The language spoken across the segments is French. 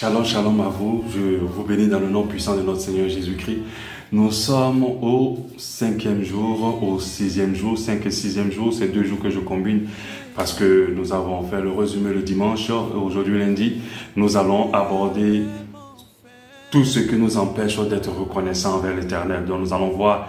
Shalom, shalom à vous. Je vous bénis dans le nom puissant de notre Seigneur Jésus-Christ. Nous sommes au 5e jour, au 6e jour, 5 et 6e jour. C'est 2 jours que je combine parce que nous avons fait le résumé le dimanche. Aujourd'hui, lundi, nous allons aborder tout ce qui nous empêche d'être reconnaissants envers l'Éternel. Donc, nous allons voir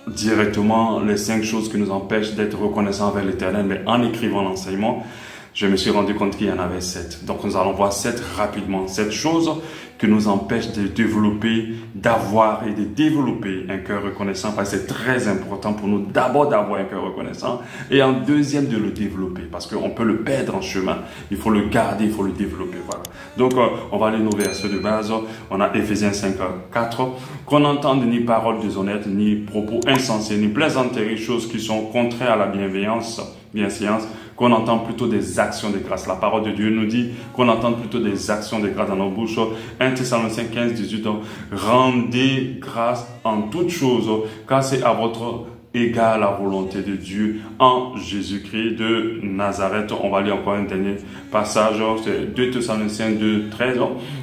directement les 5 choses qui nous empêchent d'être reconnaissants envers l'Éternel. Mais en écrivant l'enseignement, je me suis rendu compte qu'il y en avait 7. Donc nous allons voir 7 rapidement. 7 choses qui nous empêchent de développer, d'avoir et de développer un cœur reconnaissant. Parce que c'est très important pour nous d'abord d'avoir un cœur reconnaissant et en deuxième de le développer. Parce qu'on peut le perdre en chemin. Il faut le garder, il faut le développer. Voilà. Donc on va lire nos versets de base. On a Éphésiens 5, 4. Qu'on n'entende ni paroles déshonnêtes, ni propos insensés, ni plaisanteries, choses qui sont contraires à la bienséance, qu'on entend plutôt des actions de grâce. La parole de Dieu nous dit qu'on entend plutôt des actions de grâce dans nos bouches. 1 Thessaloniciens 15, 18. Rendez grâce en toutes choses, car c'est à votre égard la volonté de Dieu en Jésus-Christ de Nazareth. On va lire encore un dernier passage, c'est 2 Thessaloniciens 2, 13.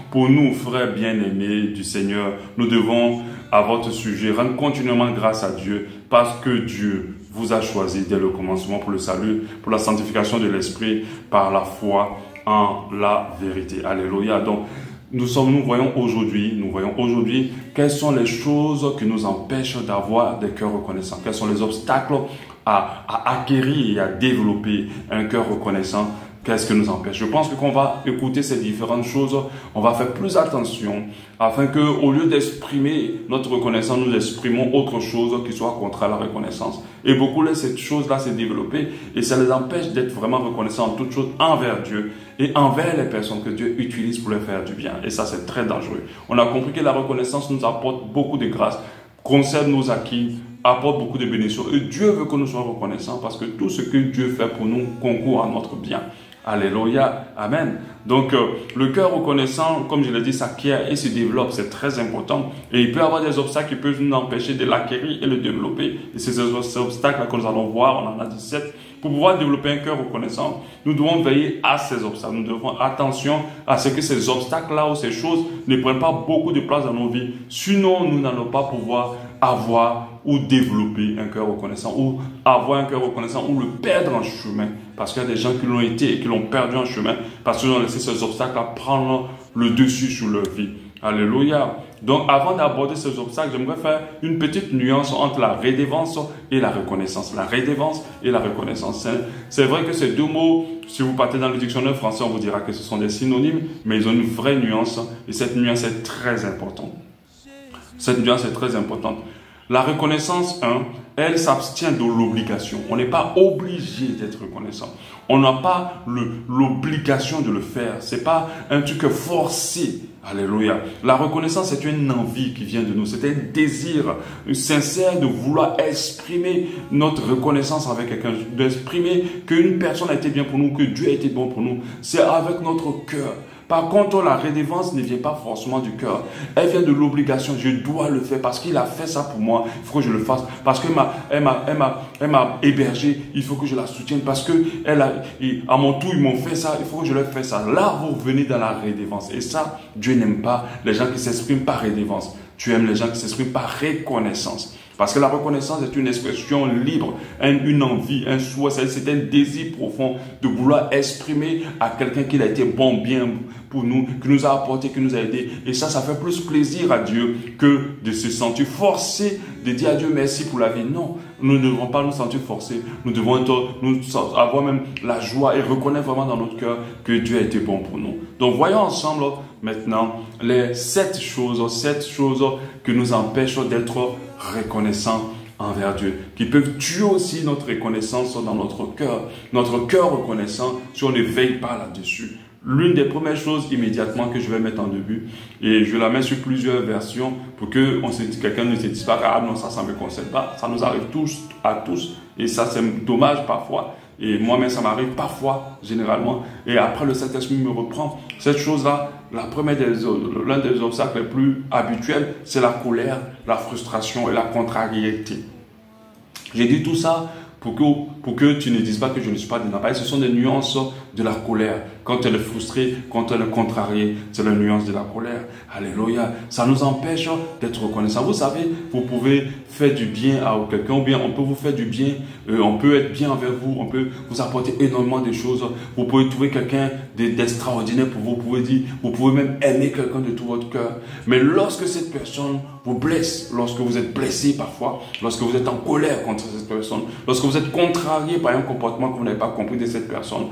Pour nous, frères bien-aimés du Seigneur, nous devons à votre sujet rendre continuellement grâce à Dieu, parce que Dieu vous a choisi dès le commencement pour le salut, pour la sanctification de l'esprit, par la foi en la vérité. Alléluia. Donc, nous voyons aujourd'hui quelles sont les choses qui nous empêchent d'avoir des cœurs reconnaissants. Quels sont les obstacles à acquérir et à développer un cœur reconnaissant. Qu'est-ce qui nous empêche? Je pense que quand on va écouter ces différentes choses, on va faire plus attention afin que, au lieu d'exprimer notre reconnaissance, nous exprimons autre chose qui soit contraire à la reconnaissance. Et beaucoup laissent cette chose-là se développer et ça les empêche d'être vraiment reconnaissants en toutes choses envers Dieu et envers les personnes que Dieu utilise pour leur faire du bien. Et ça, c'est très dangereux. On a compris que la reconnaissance nous apporte beaucoup de grâce, conserve nos acquis, apporte beaucoup de bénédictions. Et Dieu veut que nous soyons reconnaissants parce que tout ce que Dieu fait pour nous concourt à notre bien. Alléluia, amen. Donc, le cœur reconnaissant, comme je l'ai dit, s'acquiert et se développe, c'est très important. Et il peut y avoir des obstacles qui peuvent nous empêcher de l'acquérir et le développer. Et c'est ces obstacles-là que nous allons voir, on en a 17. Pour pouvoir développer un cœur reconnaissant, nous devons veiller à ces obstacles. Nous devons faire attention à ce que ces obstacles-là ou ces choses ne prennent pas beaucoup de place dans nos vies. Sinon, nous n'allons pas pouvoir avoir ou développer un cœur reconnaissant, ou avoir un cœur reconnaissant, ou le perdre en chemin. Parce qu'il y a des gens qui l'ont été et qui l'ont perdu en chemin, parce qu'ils ont laissé ces obstacles-là prendre le dessus sur leur vie. Alléluia. Donc, avant d'aborder ces obstacles, j'aimerais faire une petite nuance entre la rédévance et la reconnaissance. La rédévance et la reconnaissance. C'est vrai que ces deux mots, si vous partez dans le dictionnaire français, on vous dira que ce sont des synonymes, mais ils ont une vraie nuance, et cette nuance est très importante. Cette nuance est très importante. La reconnaissance, elle s'abstient de l'obligation. On n'est pas obligé d'être reconnaissant. On n'a pas l'obligation de le faire. C'est pas un truc forcé. Alléluia. La reconnaissance, c'est une envie qui vient de nous. C'est un désir sincère de vouloir exprimer notre reconnaissance avec quelqu'un. D'exprimer qu'une personne a été bien pour nous, que Dieu a été bon pour nous. C'est avec notre cœur. Par contre, la rédévance ne vient pas forcément du cœur. Elle vient de l'obligation. Je dois le faire parce qu'il a fait ça pour moi. Il faut que je le fasse. Parce qu'elle m'a hébergé. Il faut que je la soutienne. Parce que à mon tour, ils m'ont fait ça. Il faut que je leur fasse ça. Là, vous revenez dans la rédévance. Et ça, Dieu n'aime pas les gens qui s'expriment par rédévance. Tu aimes les gens qui s'expriment par reconnaissance. Parce que la reconnaissance est une expression libre, une envie, un souhait, c'est un désir profond de vouloir exprimer à quelqu'un qu'il a été bon, bien pour nous, qui nous a apporté, qui nous a aidé. Et ça fait plus plaisir à Dieu que de se sentir forcé de dire à Dieu merci pour la vie. Non, nous ne devons pas nous sentir forcés. Nous devons avoir même la joie et reconnaître vraiment dans notre cœur que Dieu a été bon pour nous. Donc voyons ensemble maintenant les 7 choses qui nous empêchent d'être reconnaissants envers Dieu, qui peuvent tuer aussi notre reconnaissance dans notre cœur reconnaissant si on ne veille pas là-dessus. L'une des premières choses immédiatement que je vais mettre en début, et je la mets sur plusieurs versions pour que quelqu'un ne se dise pas, ah non, ça ne me concerne pas. Ça nous arrive à tous, et ça c'est dommage parfois. Et moi-même, ça m'arrive parfois, généralement. Et après, le Saint-Esprit me reprend. Cette chose-là, l'un des obstacles les plus habituels, c'est la colère, la frustration et la contrariété. J'ai dit tout ça pour que tu ne dises pas que je ne suis pas dedans. Ce sont des nuances de la colère. Quand elle est frustrée, quand elle est contrariée, c'est la nuance de la colère. Alléluia. Ça nous empêche d'être reconnaissants. Vous savez, vous pouvez faire du bien à quelqu'un, ou bien on peut vous faire du bien, on peut être bien envers vous, on peut vous apporter énormément de choses. Vous pouvez trouver quelqu'un d'extraordinaire pour vous, vous pouvez même aimer quelqu'un de tout votre cœur. Mais lorsque cette personne vous blesse, lorsque vous êtes blessé parfois, lorsque vous êtes en colère contre cette personne, lorsque vous êtes contrarié par un comportement que vous n'avez pas compris de cette personne,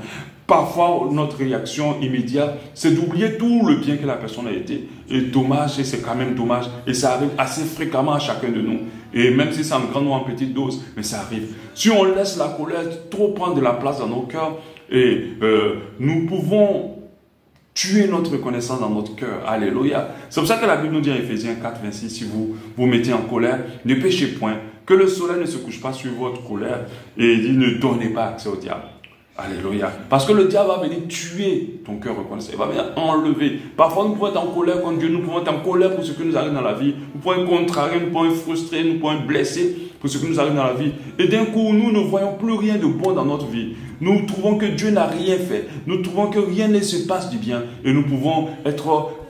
parfois notre réaction immédiate, c'est d'oublier tout le bien que la personne a été. Et dommage, et c'est quand même dommage, et ça arrive assez fréquemment à chacun de nous. Et même si c'est en grande ou en petite dose, mais ça arrive. Si on laisse la colère trop prendre de la place dans nos cœurs, et nous pouvons tuer notre reconnaissance dans notre cœur. Alléluia. C'est pour ça que la Bible nous dit en Éphésiens 4, 26, si vous vous mettez en colère, ne péchez point, que le soleil ne se couche pas sur votre colère, et il dit ne donnez pas accès au diable. Alléluia. Parce que le diable va venir tuer ton cœur reconnaissant. Il va venir enlever. Parfois, nous pouvons être en colère contre Dieu. Nous pouvons être en colère pour ce qui nous arrive dans la vie. Nous pouvons être contrariés, nous pouvons être frustrés, nous pouvons être blessés pour ce qui nous arrive dans la vie. Et d'un coup, nous ne voyons plus rien de bon dans notre vie. Nous trouvons que Dieu n'a rien fait. Nous trouvons que rien ne se passe du bien. Et nous pouvons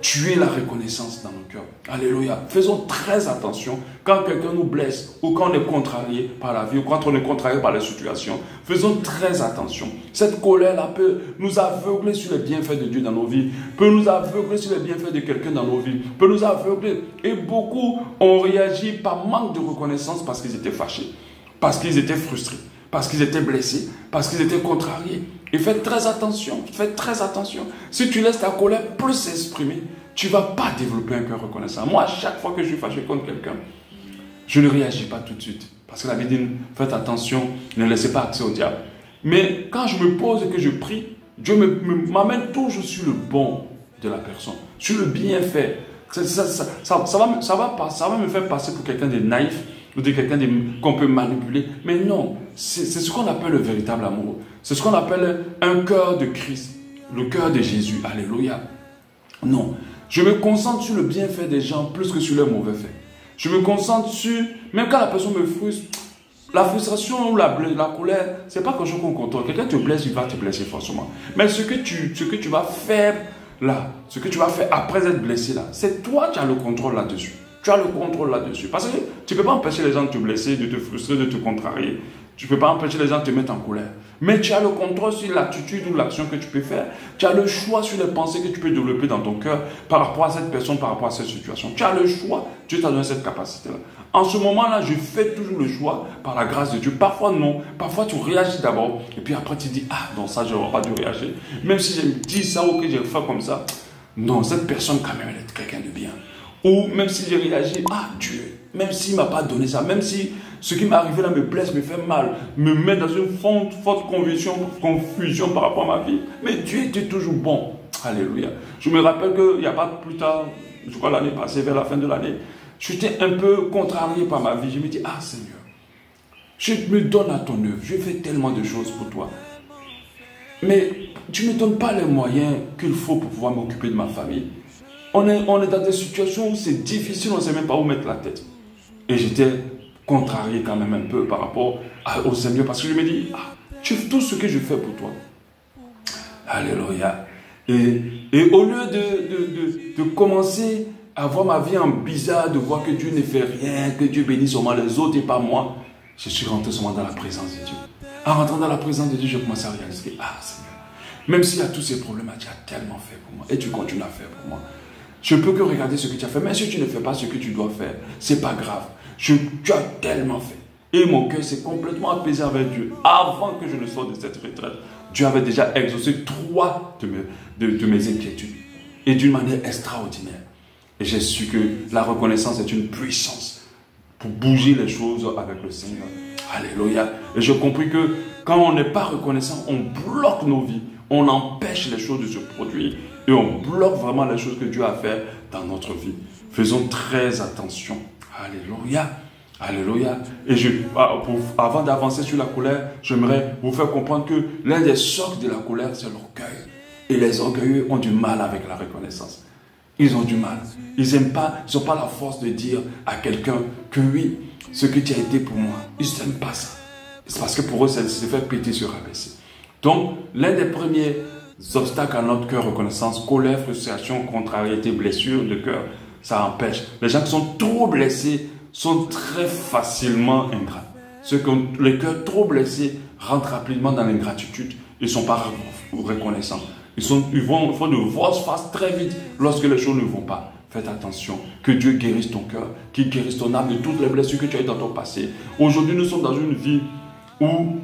tuer la reconnaissance dans nos cœurs. Alléluia. Faisons très attention quand quelqu'un nous blesse ou quand on est contrarié par la vie ou quand on est contrarié par les situations. Faisons très attention. Cette colère-là peut nous aveugler sur les bienfaits de Dieu dans nos vies, peut nous aveugler sur les bienfaits de quelqu'un dans nos vies, peut nous aveugler. Et beaucoup ont réagi par manque de reconnaissance parce qu'ils étaient fâchés, parce qu'ils étaient frustrés, parce qu'ils étaient blessés, parce qu'ils étaient contrariés. Et faites très attention, faites très attention. Si tu laisses ta colère plus s'exprimer, tu ne vas pas développer un cœur reconnaissant. Moi, à chaque fois que je suis fâché contre quelqu'un, je ne réagis pas tout de suite. Parce que la Bible dit, faites attention, ne laissez pas accès au diable. Mais quand je me pose et que je prie, Dieu m'amène toujours sur le bon de la personne, sur le bienfait. Ça va me faire passer pour quelqu'un de naïf, ou de quelqu'un qu'on peut manipuler. Mais non, c'est ce qu'on appelle le véritable amour. C'est ce qu'on appelle un cœur de Christ, le cœur de Jésus. Alléluia. Non, je me concentre sur le bienfait des gens plus que sur leurs mauvais faits. Je me concentre sur, même quand la personne me frustre, la frustration ou la colère, c'est pas quelque chose qu'on contrôle. Quelqu'un te blesse, il va te blesser forcément. Mais ce que tu vas faire là, ce que tu vas faire après être blessé là, c'est toi qui as le contrôle là-dessus. Tu as le contrôle là-dessus. Parce que tu ne peux pas empêcher les gens de te blesser, de te frustrer, de te contrarier. Tu ne peux pas empêcher les gens de te mettre en colère. Mais tu as le contrôle sur l'attitude ou l'action que tu peux faire. Tu as le choix sur les pensées que tu peux développer dans ton cœur par rapport à cette personne, par rapport à cette situation. Tu as le choix. Dieu t'a donné cette capacité-là. En ce moment-là, je fais toujours le choix par la grâce de Dieu. Parfois non. Parfois tu réagis d'abord. Et puis après tu dis, ah non, ça je n'aurais pas dû réagir. Même si j'ai dit ça ou que j'ai fait comme ça. Non, cette personne quand même, elle est quelqu'un de bien. Ou même si j'ai réagi, ah Dieu, même s'il ne m'a pas donné ça, même si ce qui m'est arrivé là me blesse, me fait mal, me met dans une forte confusion par rapport à ma vie, mais Dieu était toujours bon. Alléluia. Je me rappelle qu'il n'y a pas plus tard, je crois l'année passée, vers la fin de l'année, j'étais un peu contrarié par ma vie. Je me dis, ah Seigneur, je me donne à ton œuvre, je fais tellement de choses pour toi. Mais tu ne me donnes pas les moyens qu'il faut pour pouvoir m'occuper de ma famille. On est dans des situations où c'est difficile, on ne sait même pas où mettre la tête. Et j'étais contrarié quand même un peu par rapport au Seigneur, parce que je me dis, ah, tout ce que je fais pour toi. Alléluia. Et au lieu de commencer à voir ma vie en bizarre, de voir que Dieu ne fait rien, que Dieu bénit seulement les autres et pas moi, je suis rentré seulement dans la présence de Dieu. En rentrant dans la présence de Dieu, je commence à réaliser, ah Seigneur, même s'il y a tous ces problèmes, tu as tellement fait pour moi et tu continues à faire pour moi. Je ne peux que regarder ce que tu as fait. Mais si tu ne fais pas ce que tu dois faire, ce n'est pas grave. Tu as tellement fait. Et mon cœur s'est complètement apaisé avec Dieu. Avant que je ne sorte de cette retraite, Dieu avait déjà exaucé 3 de mes inquiétudes. Et d'une manière extraordinaire. Et j'ai su que la reconnaissance est une puissance pour bouger les choses avec le Seigneur. Alléluia. Et j'ai compris que quand on n'est pas reconnaissant, on bloque nos vies. On empêche les choses de se produire. Et on bloque vraiment les choses que Dieu a fait dans notre vie. Faisons très attention. Alléluia. Alléluia. Et avant d'avancer sur la colère, j'aimerais vous faire comprendre que l'un des socles de la colère, c'est l'orgueil. Et les orgueilleux ont du mal avec la reconnaissance. Ils ont du mal. Ils n'ont pas la force de dire à quelqu'un que oui, ce que tu as été pour moi. Ils n'aiment pas ça. C'est parce que pour eux, c'est se faire péter sur rabaisser. Donc, l'un des premiers obstacles à notre cœur, reconnaissance, colère, frustration, contrariété, blessure de cœur, ça empêche. Les gens qui sont trop blessés sont très facilement ingrats. Ceux qui ont le cœur trop blessé rentrent rapidement dans l'ingratitude. Ils ne sont pas reconnaissants. Ils font de volte-face très vite lorsque les choses ne vont pas. Faites attention, que Dieu guérisse ton cœur, qu'il guérisse ton âme de toutes les blessures que tu as eues dans ton passé. Aujourd'hui, nous sommes dans une vie où,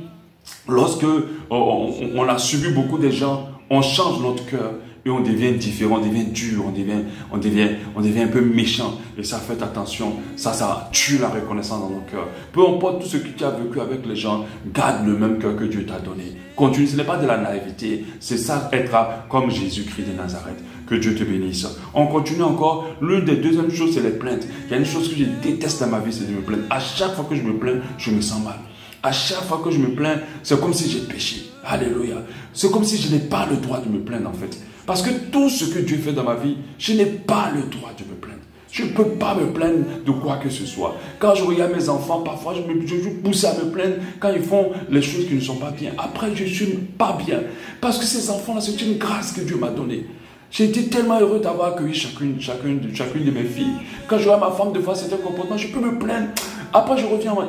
lorsque on a subi beaucoup de gens, on change notre cœur et on devient différent, on devient dur, on devient un peu méchant. Et ça, faites attention, ça tue la reconnaissance dans nos cœurs. Peu importe tout ce que tu as vécu avec les gens, garde le même cœur que Dieu t'a donné. Continue, ce n'est pas de la naïveté, c'est ça, être comme Jésus-Christ de Nazareth. Que Dieu te bénisse. On continue encore. L'une des deuxièmes choses, c'est les plaintes. Il y a une chose que je déteste dans ma vie, c'est de me plaindre. À chaque fois que je me plains, je me sens mal. À chaque fois que je me plains, c'est comme si j'ai péché. Alléluia. C'est comme si je n'ai pas le droit de me plaindre en fait. Parce que tout ce que Dieu fait dans ma vie, je n'ai pas le droit de me plaindre. Je ne peux pas me plaindre de quoi que ce soit. Quand je regarde mes enfants, parfois je suis poussé à me plaindre quand ils font les choses qui ne sont pas bien. Après, je ne suis pas bien. Parce que ces enfants-là, c'est une grâce que Dieu m'a donnée. J'ai été tellement heureux d'avoir accueilli chacune de mes filles. Quand je vois ma femme de voir certains comportements, je peux me plaindre. Après, je reviens en mode,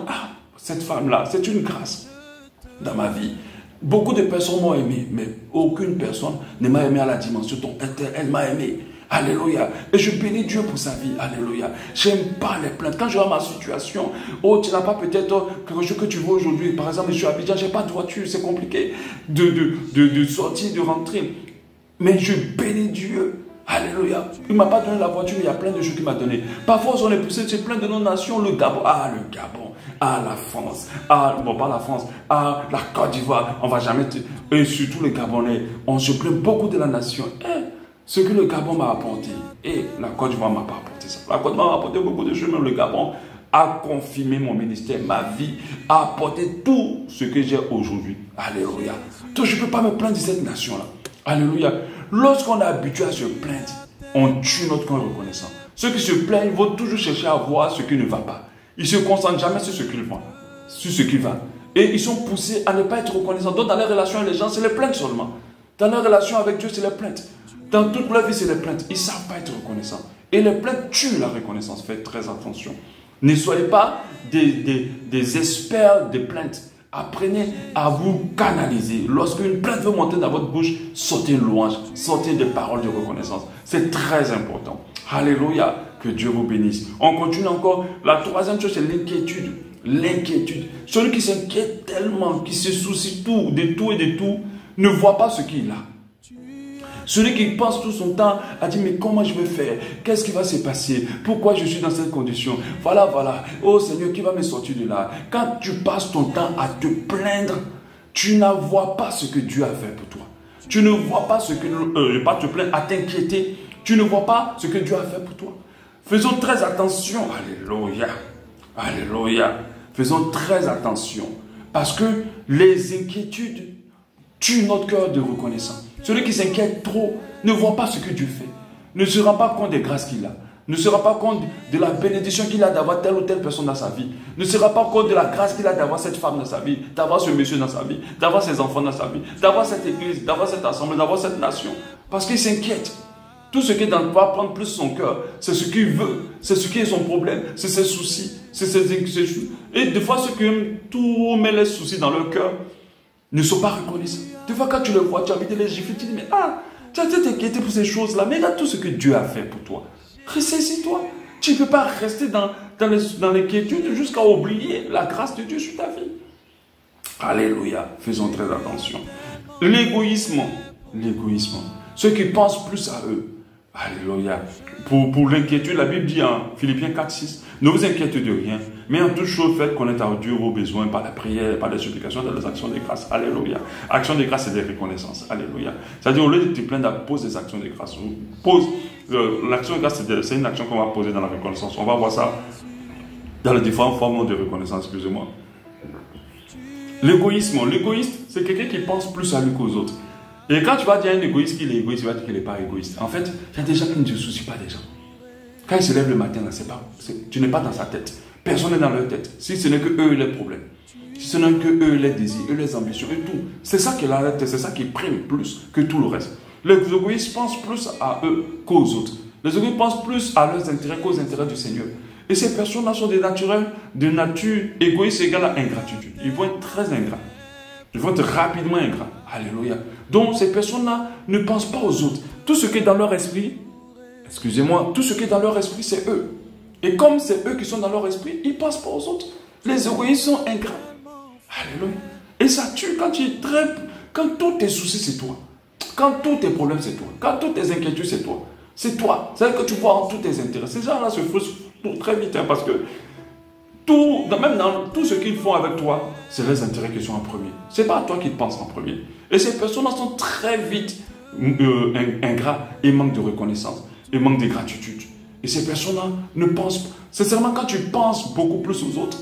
cette femme-là, c'est une grâce dans ma vie. Beaucoup de personnes m'ont aimé, mais aucune personne ne m'a aimé à la dimension dont elle m'a aimé. Alléluia. Et je bénis Dieu pour sa vie. Alléluia. J'aime pas les plaintes. Quand je vois ma situation, tu n'as pas peut-être quelque chose que tu veux aujourd'hui. Par exemple, je suis à Abidjan, je n'ai pas de voiture, c'est compliqué de sortir, de rentrer. Mais je bénis Dieu. Alléluia. Il ne m'a pas donné la voiture, mais il y a plein de choses qu'il m'a donné. Parfois, on est poussé, c'est plein de nos nations. Le Gabon. Le Gabon. La France. Bon, pas la France. La Côte d'Ivoire. On ne va jamais... Et surtout les Gabonais. On se plaint beaucoup de la nation. Ce que le Gabon m'a apporté. Et la Côte d'Ivoire ne m'a pas apporté ça. La Côte d'Ivoire m'a apporté beaucoup de choses, mais le Gabon a confirmé mon ministère, ma vie, a apporté tout ce que j'ai aujourd'hui. Alléluia. Donc, je ne peux pas me plaindre de cette nation-là. Alléluia. Lorsqu'on est habitué à se plaindre, on tue notre cœur reconnaissant. Ceux qui se plaignent vont toujours chercher à voir ce qui ne va pas. Ils ne se concentrent jamais sur ce qu'ils voient, sur ce qui va. Et ils sont poussés à ne pas être reconnaissants. Donc dans les relations avec les gens, c'est les plaintes seulement. Dans les relations avec Dieu, c'est les plaintes. Dans toute leur vie, c'est les plaintes. Ils ne savent pas être reconnaissants. Et les plaintes tuent la reconnaissance. Faites très attention. Ne soyez pas des experts des plaintes. Apprenez à vous canaliser. Lorsqu'une plainte veut monter dans votre bouche, sortez une louange, sortez des paroles de reconnaissance. C'est très important. Alléluia. Que Dieu vous bénisse. On continue encore. La troisième chose, c'est l'inquiétude. L'inquiétude. Celui qui s'inquiète tellement, qui se soucie de tout et de tout, ne voit pas ce qu'il a. Celui qui pense tout son temps a dit, mais comment je vais faire? Qu'est-ce qui va se passer? Pourquoi je suis dans cette condition? Voilà. Oh Seigneur, qui va me sortir de là? Quand tu passes ton temps à te plaindre, tu ne vois pas ce que Dieu a fait pour toi. Tu ne vois pas ce que... pas te plaindre, à t'inquiéter. Tu ne vois pas ce que Dieu a fait pour toi. Faisons très attention. Alléluia. Alléluia. Faisons très attention. Parce que les inquiétudes tuent notre cœur de reconnaissance. Celui qui s'inquiète trop ne voit pas ce que Dieu fait. Ne se rend pas compte des grâces qu'il a. Ne se rend pas compte de la bénédiction qu'il a d'avoir telle ou telle personne dans sa vie. Ne se rend pas compte de la grâce qu'il a d'avoir cette femme dans sa vie, d'avoir ce monsieur dans sa vie, d'avoir ses enfants dans sa vie, d'avoir cette église, d'avoir cette assemblée, d'avoir cette nation. Parce qu'il s'inquiète. Tout ce qui va prendre plus son cœur, c'est ce qu'il veut, c'est ce qui est son problème, c'est ses soucis, c'est ses... Et des fois, ceux qui tout met les soucis dans leur cœur ne sont pas reconnaissants. Des fois, quand tu le vois, tu as envie de les gifler, tu dis, mais tu as été inquiété pour ces choses-là, mais regarde tout ce que Dieu a fait pour toi. Ressaisis-toi. Tu ne peux pas rester dans l'inquiétude jusqu'à oublier la grâce de Dieu sur ta vie. Alléluia. Faisons très attention. L'égoïsme. Ceux qui pensent plus à eux. Alléluia. Pour l'inquiétude, la Bible dit en Philippiens 4:6, ne vous inquiétez de rien, mais en toute chose, faites connaître à Dieu vos besoins par la prière, par les supplications, dans les actions de grâce. Alléluia. Action de grâce, c'est des reconnaissances. Alléluia. C'est-à-dire, au lieu de te plaindre, pose des actions de grâce. L'action de grâce, c'est une action qu'on va poser dans la reconnaissance. On va voir ça dans les différentes formes de reconnaissance, excusez-moi. L'égoïsme, c'est quelqu'un qui pense plus à lui qu'aux autres. Et quand tu vas dire à un égoïste qu'il est égoïste, tu vas dire qu'il n'est pas égoïste. En fait, il y a des gens qui ne se soucient pas des gens. Quand il se lève le matin, tu n'es pas dans sa tête. Personne n'est dans leur tête. Si ce n'est que eux les problèmes. Si ce n'est que eux les désirs, eux les ambitions et tout. C'est ça qui est dans leur tête, c'est ça qui prime plus que tout le reste. Les égoïstes pensent plus à eux qu'aux autres. Les égoïstes pensent plus à leurs intérêts qu'aux intérêts du Seigneur. Et ces personnes-là sont des naturels de nature égoïste égale à ingratitude. Ils vont être très ingrats. Ils vont être rapidement ingrats. Alléluia. Donc ces personnes-là ne pensent pas aux autres. Tout ce qui est dans leur esprit, excusez-moi, tout ce qui est dans leur esprit, c'est eux. Et comme c'est eux qui sont dans leur esprit, ils ne pensent pas aux autres. Les égoïstes sont ingrats. Alléluia. Et ça tue quand tous tes soucis, c'est toi. Quand tous tes problèmes, c'est toi. Quand toutes tes inquiétudes, c'est toi. C'est toi. C'est-à-dire que tu vois en tous tes intérêts. Ces gens-là se frustrent très vite parce que même dans tout ce qu'ils font avec toi, c'est les intérêts qui sont en premier. Ce n'est pas à toi qu'ils pensent en premier. Et ces personnes-là sont très vite ingrats et manquent de reconnaissance et manquent de gratitude. Et ces personnes-là ne pensent pas. Sincèrement, quand tu penses beaucoup plus aux autres,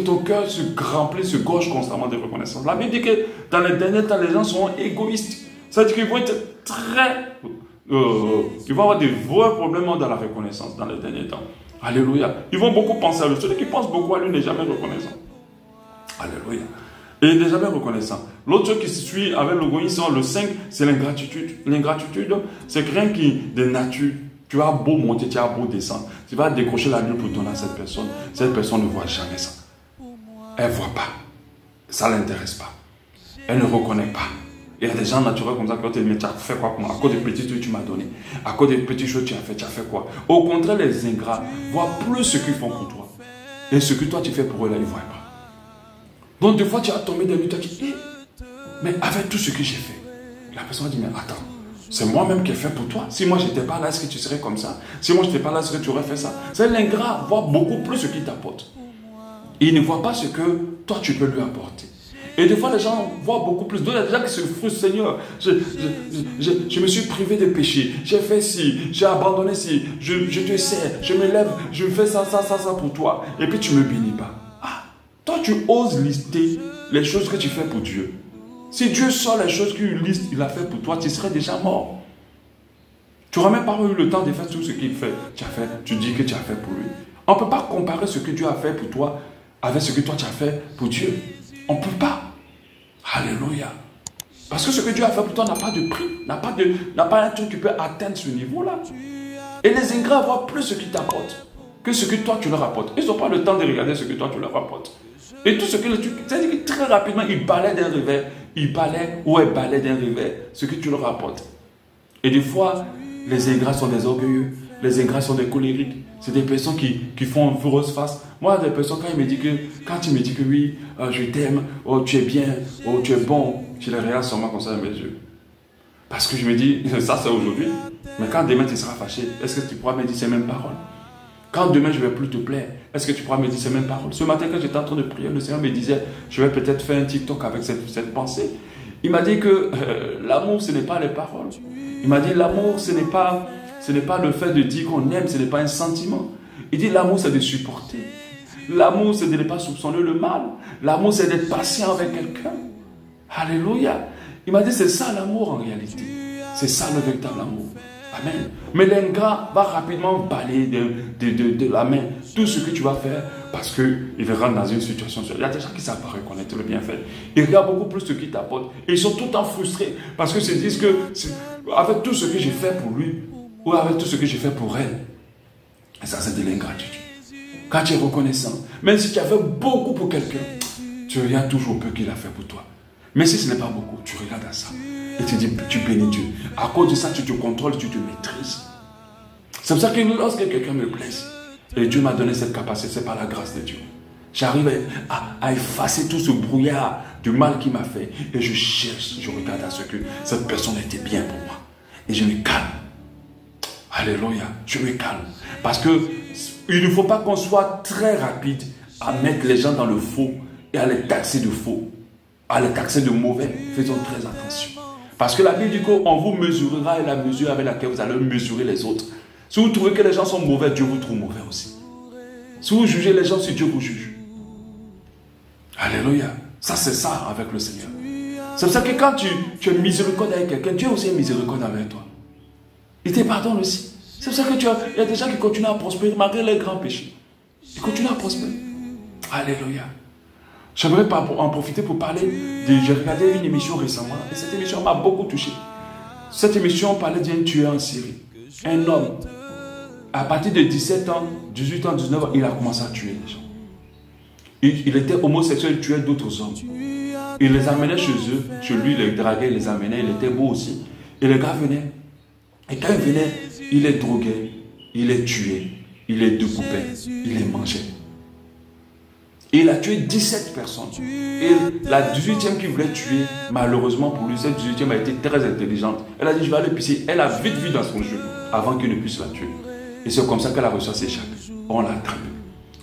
ton cœur se remplit, se gorge constamment de reconnaissance. La Bible dit que dans les derniers temps, les gens sont égoïstes. Ça veut dire qu'ils vont être ils vont avoir des vrais problèmes dans la reconnaissance dans les derniers temps. Alléluia. Ils vont beaucoup penser à lui. Celui qui pense beaucoup à lui n'est jamais reconnaissant. Alléluia. Et il n'est jamais reconnaissant. L'autre chose qui suit avec l'égoïsme, le 5, c'est l'ingratitude. L'ingratitude, c'est rien qui, de nature, tu as beau monter, tu as beau descendre. Tu vas décrocher la nuit pour donner à cette personne. Cette personne ne voit jamais ça. Elle ne voit pas. Ça ne l'intéresse pas. Elle ne reconnaît pas. Il y a des gens naturels comme ça qui vont te dire, mais tu as fait quoi pour moi? À cause des petites choses que tu m'as donné. À cause des petites choses que tu as fait quoi? Au contraire, les ingrats voient plus ce qu'ils font pour toi. Et ce que toi tu fais pour eux, là, ils ne voient pas. Donc des fois, tu as tombé des nuits, tu as dit, mais avec tout ce que j'ai fait, la personne dit, mais attends, c'est moi-même qui ai fait pour toi. Si moi, je n'étais pas là, est-ce que tu serais comme ça? Si moi, je n'étais pas là, est-ce que tu aurais fait ça? C'est l'ingrat voit beaucoup plus ce qu'il t'apporte. Il ne voit pas ce que toi, tu peux lui apporter. Et des fois, les gens voient beaucoup plus. Donc, il y a des gens qui se frustrent. Seigneur, je me suis privé de péché. J'ai fait ci, j'ai abandonné ci. Je te sers, je me lève, je fais ça pour toi. Et puis, tu ne me bénis pas. Ah, toi, tu oses lister les choses que tu fais pour Dieu. Si Dieu sort les choses qu'il a fait pour toi, tu serais déjà mort. Tu n'auras même pas eu le temps de faire tout ce qu'il fait. Tu dis que tu as fait pour lui. On ne peut pas comparer ce que Dieu a fait pour toi avec ce que toi tu as fait pour Dieu. On ne peut pas. Alléluia. Parce que ce que Dieu a fait pour toi n'a pas de prix. N'a pas un truc qui peut atteindre ce niveau-là. Et les ingrats voient plus ce qu'ils t'apportent que ce que toi tu leur apportes. Ils n'ont pas le temps de regarder ce que toi tu leur apportes. Et tout ce que c'est-à-dire que très rapidement, ils balaient d'un revers. Ils balaient d'un revers ce que tu leur apportes. Et des fois, les ingrats sont des orgueilleux. Les ingrats sont des colériques. C'est des personnes qui font une fausse face. Moi, des personnes, quand tu me dis que oui, je t'aime, oh, tu es bien, oh, tu es bon, je les regarde seulement comme ça dans mes yeux. Parce que je me dis, ça c'est aujourd'hui. Mais quand demain tu seras fâché, est-ce que tu pourras me dire ces mêmes paroles? Quand demain je ne vais plus te plaire, est-ce que tu pourras me dire ces mêmes paroles? Ce matin, quand j'étais en train de prier, le Seigneur me disait, je vais peut-être faire un TikTok avec cette pensée. Il m'a dit que l'amour, ce n'est pas les paroles. Il m'a dit, l'amour, ce n'est pas le fait de dire qu'on aime, ce n'est pas un sentiment. Il dit, l'amour, c'est de supporter. L'amour, c'est de ne pas soupçonner le mal. L'amour, c'est d'être patient avec quelqu'un. Alléluia. Il m'a dit, c'est ça l'amour en réalité. C'est ça le véritable amour. Amen. Mais l'ingrat va rapidement balayer de la main tout ce que tu vas faire parce qu'il verra dans une situation. Il y a des gens qui ne savent pas reconnaître le bienfait. Ils regardent beaucoup plus ce qu'il t'apporte. Et ils sont tout le temps frustrés parce qu'ils se disent que avec tout ce que j'ai fait pour lui ou avec tout ce que j'ai fait pour elle, et ça c'est de l'ingratitude. Quand tu es reconnaissant, même si tu as fait beaucoup pour quelqu'un, tu regardes toujours peu qu'il a fait pour toi. Mais si ce n'est pas beaucoup, tu regardes à ça. Et tu dis, tu bénis Dieu. À cause de ça, tu te contrôles, tu te maîtrises. C'est pour ça que lorsque quelqu'un me blesse, et Dieu m'a donné cette capacité, c'est par la grâce de Dieu. J'arrive à effacer tout ce brouillard du mal qu'il m'a fait. Et je cherche, je regarde à ce que cette personne était bien pour moi. Et je me calme. Alléluia, je me calme. Parce que il ne faut pas qu'on soit très rapide à mettre les gens dans le faux et à les taxer de faux, à les taxer de mauvais. Faisons très attention. Parce que la Bible dit qu'on vous mesurera et la mesure avec laquelle vous allez mesurer les autres. Si vous trouvez que les gens sont mauvais, Dieu vous trouve mauvais aussi. Si vous jugez les gens, c'est Dieu vous juge. Alléluia. Ça, c'est ça avec le Seigneur. C'est pour ça que quand tu es miséricorde avec quelqu'un, Dieu aussi est miséricorde avec toi. Il te pardonne aussi. C'est pour ça que il y a des gens qui continuent à prospérer malgré les grands péchés. Et continue à prospérer. Alléluia. J'aimerais en profiter pour parler de... J'ai regardé une émission récemment et cette émission m'a beaucoup touché. Cette émission parlait d'un tueur en série. Un homme, à partir de 17 ans, 18 ans, 19 ans, il a commencé à tuer les gens. Il était homosexuel, il tuait d'autres hommes. Il les amenait chez eux, chez lui, il les draguait, il les amenait, il était beau aussi. Et les gars venaient. Et quand ils venaient, il les droguait, il les tuait, il les découpait, il les mangeait. Et il a tué 17 personnes. Et la 18e qu'il voulait tuer, malheureusement pour lui, cette 18e a été très intelligente. Elle a dit, je vais aller pisser. Elle a vite vu dans son jeu avant qu'il ne puisse la tuer. Et c'est comme ça qu'elle a reçu à s'échapper. On l'a attrapé.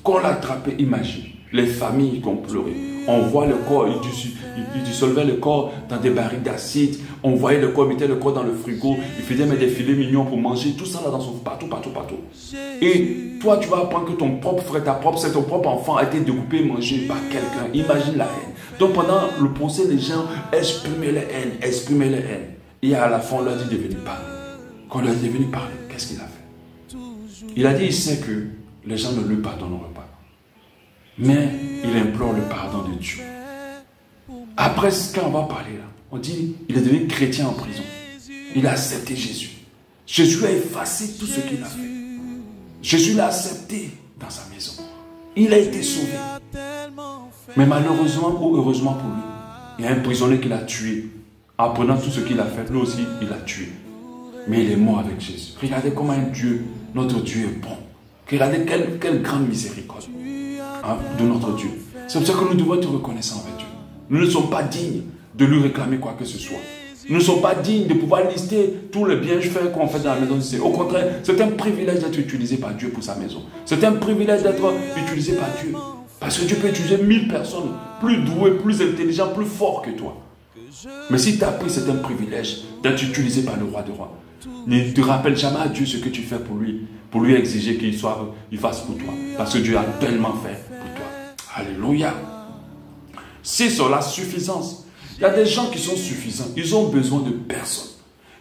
Quand on l'a attrapé, imagine, les familles qui ont pleuré. On voit le corps, il dissolvait le corps dans des barils d'acide. On voyait le corps, il mettait le corps dans le frigo. Il faisait mettre des filets mignons pour manger. Tout ça là dans son partout. Et toi, tu vas apprendre que ton propre frère, ton propre enfant a été découpé et mangé par quelqu'un. Imagine la haine. Donc pendant le procès, les gens exprimaient les haines. Et à la fin, on leur dit de venir parler. Quand on leur dit de venir parler, qu'est-ce qu'il a fait? Il a dit, il sait que les gens ne lui pardonneront pas. Mais il implore le pardon de Dieu. Après, quand on va parler là, on dit, il est devenu chrétien en prison. Il a accepté Jésus. Jésus a effacé tout ce qu'il a fait. Jésus l'a accepté dans sa maison. Il a été sauvé. Mais malheureusement ou heureusement pour lui, il y a un prisonnier qui l'a tué. En prenant tout ce qu'il a fait, lui aussi, il l'a tué. Mais il est mort avec Jésus. Regardez comment un Dieu, notre Dieu est bon. Regardez quelle grande miséricorde de notre Dieu. C'est pour ça que nous devons être reconnaissants avec Dieu. Nous ne sommes pas dignes de lui réclamer quoi que ce soit. Nous ne sommes pas dignes de pouvoir lister tous les bienfaits qu'on fait dans la maison de Dieu. Au contraire, c'est un privilège d'être utilisé par Dieu pour sa maison. C'est un privilège d'être utilisé par Dieu. Parce que Dieu peut utiliser 1000 personnes plus douées, plus intelligentes, plus fortes que toi. Mais si tu as pris, c'est un privilège d'être utilisé par le roi des rois. Ne te rappelle jamais à Dieu ce que tu fais pour lui exiger qu'il fasse pour toi. Parce que Dieu a tellement fait pour toi. Alléluia. C'est sur la suffisance. Il y a des gens qui sont suffisants. Ils ont besoin de personne.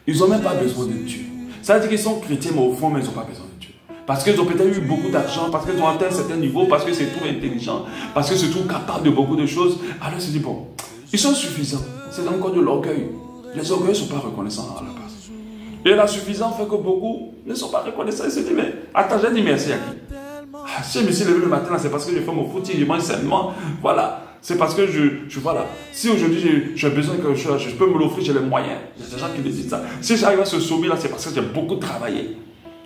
Ils n'ont même pas besoin de Dieu. Ça veut dire qu'ils sont chrétiens, mais au fond, ils n'ont pas besoin de Dieu. Parce qu'ils ont peut-être eu beaucoup d'argent, parce qu'ils ont atteint un certain niveau, parce que c'est tout intelligent, parce que c'est tout capable de beaucoup de choses. Alors ils se disent, bon, ils sont suffisants. C'est encore de l'orgueil. Les orgueils ne sont pas reconnaissants à la base. Et la suffisance fait que beaucoup ne sont pas reconnaissants. Ils se disent, mais attends, j'ai dit merci à qui? Si je me suis levé le matin, c'est parce que je fais mon footing, je mange sainement. Voilà. C'est parce que voilà. Si aujourd'hui j'ai besoin de quelque chose, je peux me l'offrir, j'ai les moyens. Il y a des gens qui me disent ça. Si j'arrive à ce sommet là, c'est parce que j'ai beaucoup travaillé.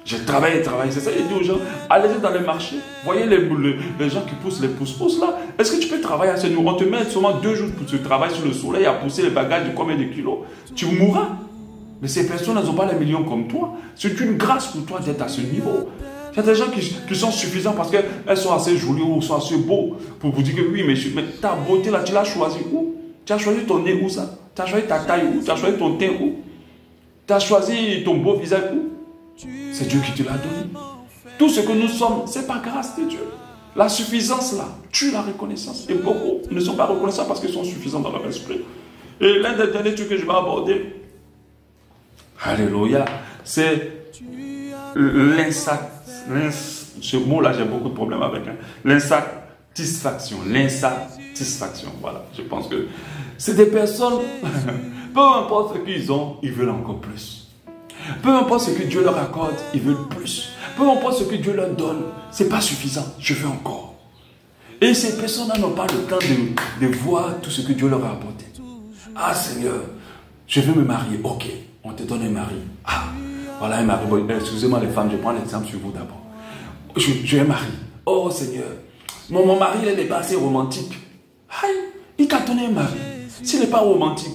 J'ai travaillé. C'est ça, il dit aux gens, allez dans les marchés. Voyez les gens qui poussent les pousse-pousse là. Est-ce que tu peux travailler à ce niveau? On te met seulement 2 jours pour tu travailles sur le soleil à pousser les bagages de combien de kilos? Tu mourras. Mais ces personnes, elles n'ont pas les millions comme toi. C'est une grâce pour toi d'être à ce niveau. Il y a des gens qui sont suffisants parce qu'elles sont assez jolies ou sont assez beaux pour vous dire que oui, mais ta beauté là, tu l'as choisie où? Tu as choisi ton nez où ça? Tu as choisi ta taille où? Tu as choisi ton teint où? Tu as choisi ton beau visage où? C'est Dieu qui te l'a donné. Tout ce que nous sommes, c'est par grâce de Dieu. La suffisance là, tue la reconnaissance. Et beaucoup ne sont pas reconnaissants parce qu'ils sont suffisants dans leur esprit. Et l'un des derniers trucs que je vais aborder, alléluia, c'est ce mot-là, j'ai beaucoup de problèmes avec. L'insatisfaction. L'insatisfaction. Voilà. Je pense que c'est des personnes, peu importe ce qu'ils ont, ils veulent encore plus. Peu importe ce que Dieu leur accorde, ils veulent plus. Peu importe ce que Dieu leur donne, c'est pas suffisant. Je veux encore. Et ces personnes-là n'ont pas le temps de voir tout ce que Dieu leur a apporté. Ah Seigneur, je veux me marier. Ok, on te donne un mari. Ah, voilà un mari. Bon, excusez-moi les femmes, je prends l'exemple sur vous d'abord. J'ai un mari. Oh Seigneur, mon mari il n'est pas assez romantique. Aïe, il t'a donné un mari. S'il n'est pas romantique,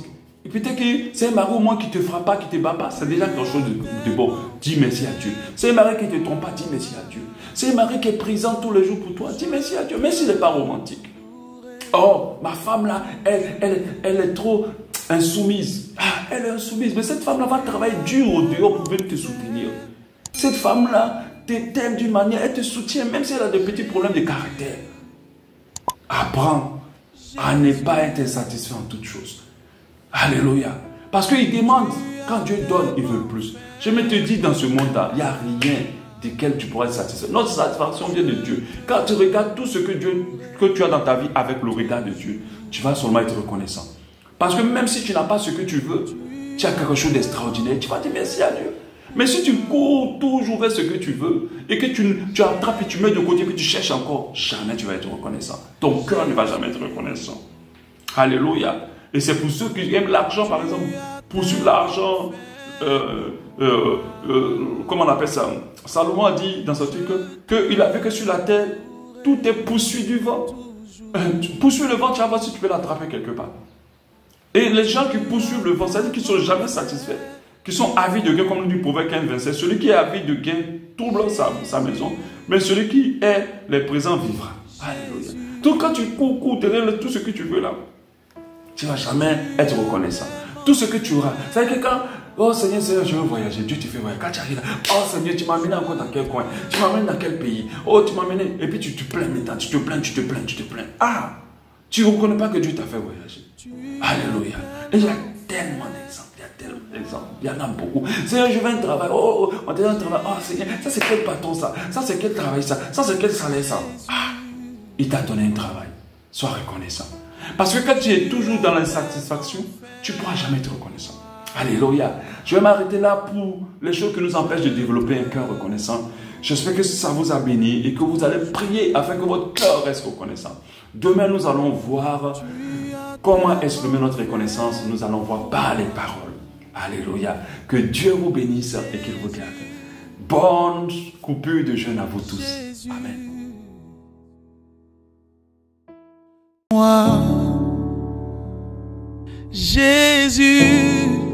peut-être que c'est un mari au moins qui ne te fera pas, qui ne te bat pas. C'est déjà quelque chose de bon. Dis merci à Dieu. C'est un mari qui ne te trompe pas, dis merci à Dieu. C'est un mari qui est présent tous les jours pour toi, dis merci à Dieu. Mais s'il n'est pas romantique. Oh, ma femme là, elle est trop insoumise. Ah, elle est insoumise. Mais cette femme là va travailler dur au dehors pour venir te soutenir. Cette femme là t'aime d'une manière, elle te soutient même si elle a des petits problèmes de caractère. Apprends à ne pas être insatisfait en toutes choses. Alléluia. Parce qu'il demande, quand Dieu donne, il veut plus. Je me te dis, dans ce monde-là, il n'y a rien desquels tu pourras être satisfait. Notre satisfaction vient de Dieu. Quand tu regardes tout ce que tu as dans ta vie avec le regard de Dieu, tu vas seulement être reconnaissant. Parce que même si tu n'as pas ce que tu veux, tu as quelque chose d'extraordinaire, tu vas dire merci à Dieu. Mais si tu cours toujours vers ce que tu veux et que tu attrapes et tu mets de côté et que tu cherches encore, jamais tu vas être reconnaissant. Ton cœur ne va jamais être reconnaissant. Alléluia. Et c'est pour ceux qui aiment l'argent, par exemple, poursuivre l'argent, comment on appelle ça? Salomon a dit dans ce truc qu'il a vu que sur la terre, tout est poursuivi du vent. Tu poursuis le vent, tu vas voir si tu peux l'attraper quelque part. Et les gens qui poursuivent le vent, c'est-à-dire qu'ils ne sont jamais satisfaits, qui sont avides de gain, comme nous dit Proverbe 15, 27. Celui qui est avide de gain trouble sa maison, mais celui qui est les présents vivra. Alléluia. Donc quand tu cours derrière tout ce que tu veux là, tu ne vas jamais être reconnaissant. Tout ce que tu auras, c'est-à-dire que quand, oh Seigneur, je veux voyager, Dieu te fait voyager. Quand tu arrives là, oh Seigneur, tu m'as amené encore dans quel coin? Tu m'as amené dans quel pays? Oh, tu m'as amené, et puis tu te plains maintenant, tu te plains. Ah, tu ne reconnais pas que Dieu t'a fait voyager. Alléluia. Et il y a tellement d'exemples. Il y en a beaucoup. Seigneur, je veux un travail. Oh, on te donne un travail. Oh, Seigneur, ça c'est quel patron ça? Ça c'est quel travail ça? Ça c'est quel salaire ça? Ah, il t'a donné un travail. Sois reconnaissant. Parce que quand tu es toujours dans l'insatisfaction, tu ne pourras jamais être reconnaissant. Alléluia. Je vais m'arrêter là pour les choses qui nous empêchent de développer un cœur reconnaissant. J'espère que ça vous a béni et que vous allez prier afin que votre cœur reste reconnaissant. Demain, nous allons voir comment exprimer notre reconnaissance. Nous allons voir par les paroles. Alléluia. Que Dieu vous bénisse et qu'il vous garde. Bonne coupure de jeûne à vous tous. Amen. Moi, Jésus.